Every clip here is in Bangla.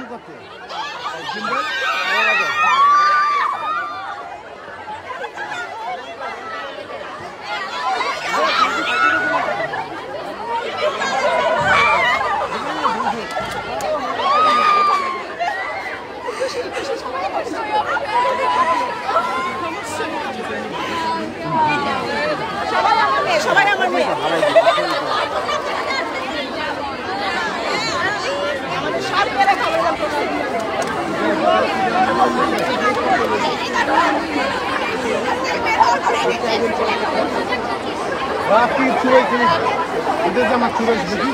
দাম কত? সবাই আমার মেয়ে আমাদের সব মেয়েরা খাবার দাম করছে বাকি চুরাই কিনে এদের জামা চুরাই দেখি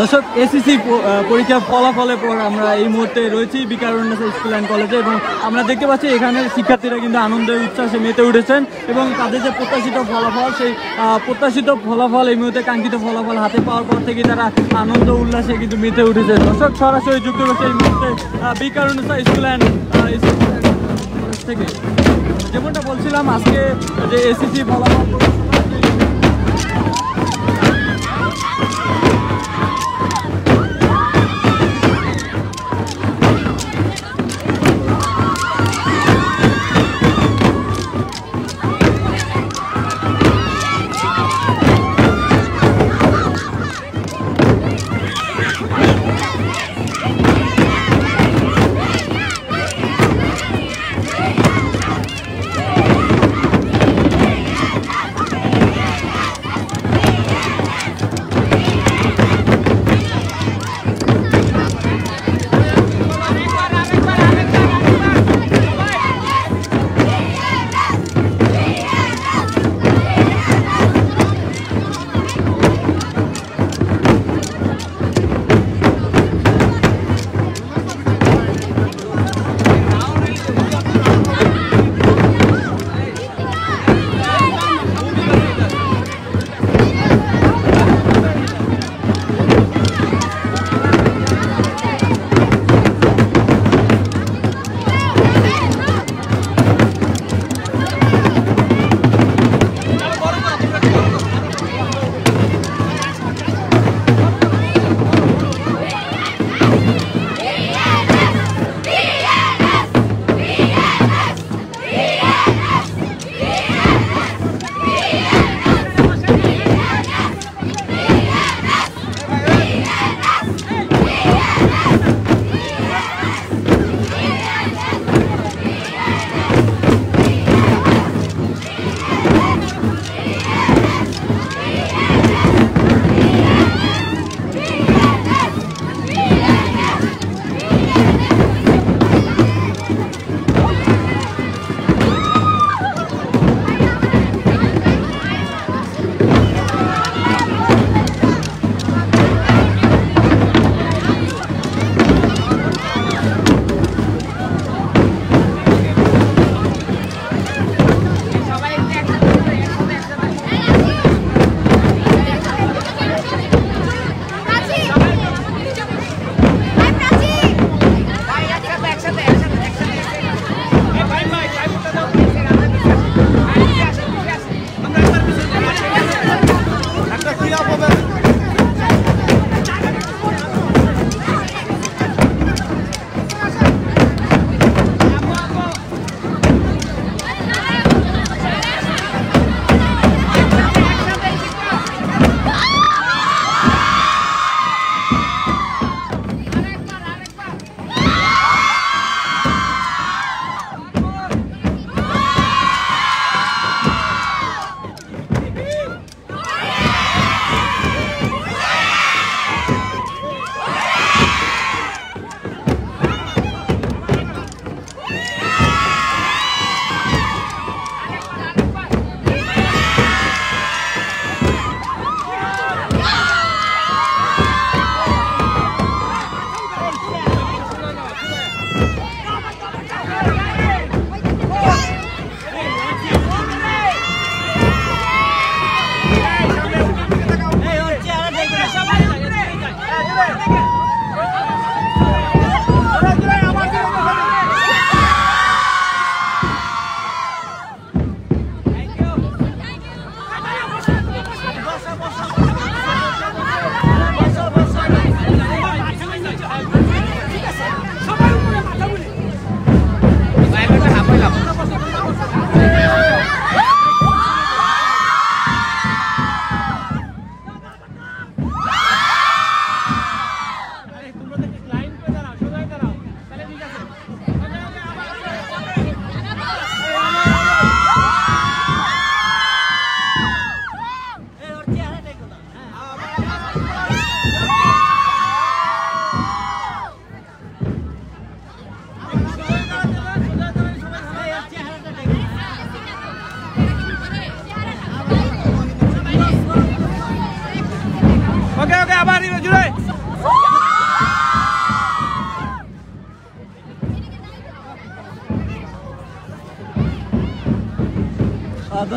দর্শক এসএসসি পরীক্ষার ফলাফলের পর আমরা এই মুহূর্তে রয়েছি বিকারুন্নয়ন স্কুল অ্যান্ড কলেজে এবং আমরা দেখতে পাচ্ছি এখানের শিক্ষার্থীরা কিন্তু আনন্দে উচ্ছ্বাসে মেতে উঠেছেন এবং তাদের যে প্রত্যাশিত ফলাফল সেই প্রত্যাশিত ফলাফল এই মুহূর্তে কাঙ্ক্ষিত ফলাফল হাতে পাওয়ার পর থেকে তারা আনন্দ উল্লাসে কিন্তু মেতে উঠেছে। দর্শক সরাসরি যুক্ত করছে এই মুহূর্তে বিকারুন্নয়ন স্কুল অ্যান্ড থেকে যেমনটা বলছিলাম আজকে যে এসএসসি ফলাফল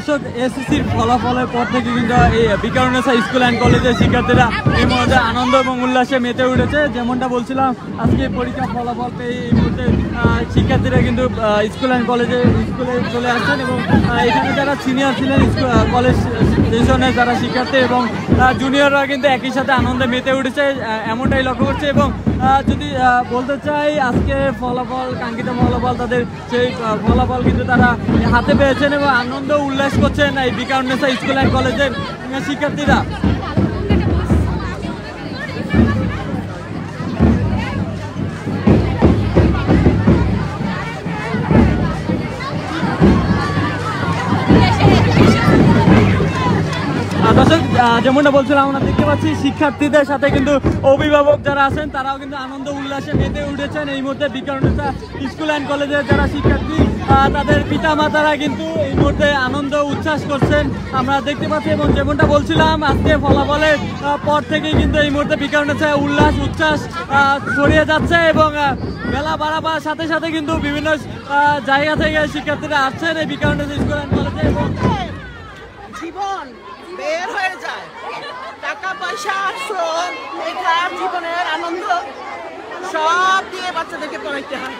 দর্শক, এসএসসির ফলাফলের পর থেকে কিন্তু এই বিকারুন্নেসা স্কুল অ্যান্ড কলেজের শিক্ষার্থীরা এই মুহূর্তে আনন্দ এবং উল্লাসে মেতে উঠেছে। যেমনটা বলছিলাম, আজকে পরীক্ষার ফলাফল পেয়ে এই মুহূর্তে শিক্ষার্থীরা কিন্তু স্কুল অ্যান্ড স্কুলে চলে আসছেন এবং এখানে যারা সিনিয়র ছিলেন কলেজ সেশনের যারা শিক্ষার্থী এবং জুনিয়ররা কিন্তু একই সাথে আনন্দে মেতে উঠেছে, এমনটাই লক্ষ্য করছে। এবং যদি বলতে চাই, আজকে ফলাফল, কাঙ্ক্ষিত ফলাফল, তাদের সেই ফলাফল কিন্তু তারা হাতে পেয়েছেন এবং আনন্দ উল্লাস করছেন এই বিকারুন্নেসা স্কুল অ্যান্ড কলেজের শিক্ষার্থীরা। দর্শক, যেমনটা বলছিলাম, আমরা দেখতে পাচ্ছি শিক্ষার্থীদের সাথে কিন্তু অভিভাবক যারা আছেন তারাও কিন্তু আনন্দ উল্লাসে মেতে উঠেছেন। এই মুহূর্তে বিকারুন্নেসা স্কুল অ্যান্ড কলেজের যারা শিক্ষার্থী, তাদের পিতামাতারা কিন্তু এই মুহূর্তে আনন্দ উচ্ছ্বাস করছেন আমরা দেখতে পাচ্ছি। এবং যেমনটা বলছিলাম, আজকে ফলাফলের পর থেকেই কিন্তু এই মুহূর্তে বিকারুন্নেসা উল্লাস উচ্ছ্বাস ছড়িয়ে যাচ্ছে এবং বেলা বাড়াবার সাথে সাথে কিন্তু বিভিন্ন জায়গা থেকে শিক্ষার্থীরা আসছেন এই বিকারুন্নেসা স্কুল অ্যান্ড কলেজে এবং জীবন বের হয়ে যায়, টাকা পয়সা, শ্রম, মেধার, জীবনের আনন্দ সব দিয়ে বাচ্চাদেরকে পড়াইতে হয়।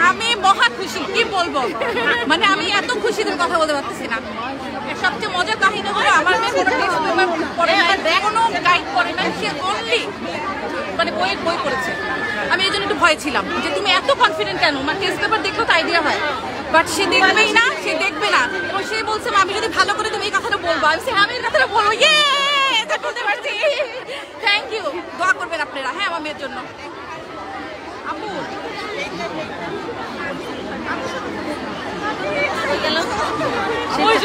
আমি মহা খুশি, কি বলবো, মানে আমি এত খুশিতে কথা বলতে পারতেছি না। সবচেয়ে মজার কাহিনী হলো, আমার মেয়ে কোনো টেক্সট পেপার পড়ে না, কোনো গাইড পড়ে না, সে অনলি মানে বই পড়েছে। আমি এই জন্য একটু ভয় ছিলাম যে তুমি এত কনফিডেন্ট কেন, মানে টেস্ট পেপার দেখলেও তো আইডিয়া হয়, বাট সে দেখবেই না, সে দেখবে না। এবং সে বলছে আমি যদি ভালো করে তুমি এই কথাটা বলবো, আমি এই কথাটা বলবো। এটা বলতে পারছি, থ্যাংক ইউ। দোয়া করবেন আপনারা, হ্যাঁ, আমার মেয়ের জন্য। আপু ওই